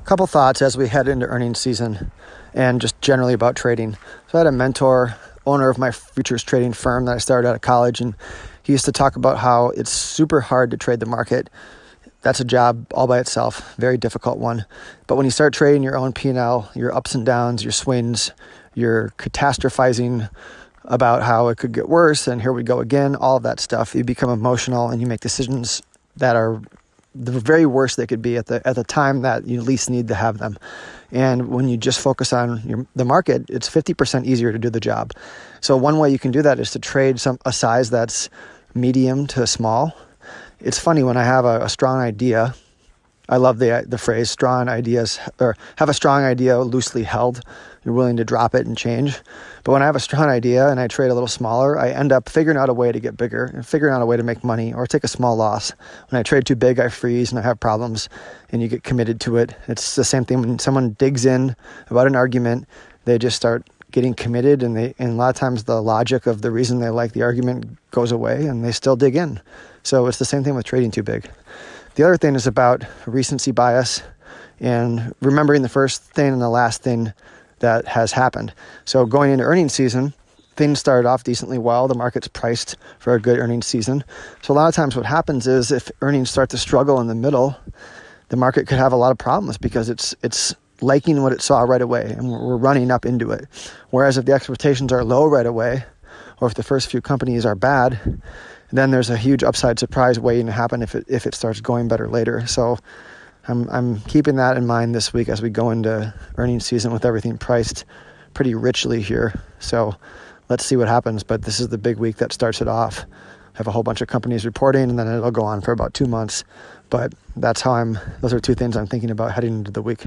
couple thoughts as we head into earnings season and just generally about trading. So I had a mentor, owner of my futures trading firm that I started out of college, and he used to talk about how it's super hard to trade the market. That's a job all by itself, very difficult one. But when you start trading your own P&L, your ups and downs, your swings, your catastrophizing about how it could get worse and here we go again, all of that stuff, you become emotional and you make decisions that are the very worst they could be at the time that you least need to have them. And when you just focus on the market, it's 50% easier to do the job. So one way you can do that is to trade a size that's medium to small. It's funny, when I have a strong idea, I love the phrase strong ideas, or have a strong idea loosely held. You're willing to drop it and change. But when I have a strong idea and I trade a little smaller, I end up figuring out a way to get bigger and figuring out a way to make money or take a small loss. When I trade too big, I freeze and I have problems, and you get committed to it. It's the same thing when someone digs in about an argument, they just start getting committed, and a lot of times the logic of the reason they like the argument goes away and they still dig in. So it's the same thing with trading too big. The other thing is about recency bias and remembering the first thing and the last thing that has happened. So going into earnings season, things started off decently well. The market's priced for a good earnings season. So a lot of times what happens is if earnings start to struggle in the middle, the market could have a lot of problems because it's liking what it saw right away and we're running up into it. Whereas if the expectations are low right away, or if the first few companies are bad, then there's a huge upside surprise waiting to happen if it starts going better later. So I'm keeping that in mind this week as we go into earnings season with everything priced pretty richly here. So let's see what happens. But this is the big week that starts it off. I have a whole bunch of companies reporting, and then it'll go on for about 2 months. But those are two things I'm thinking about heading into the week.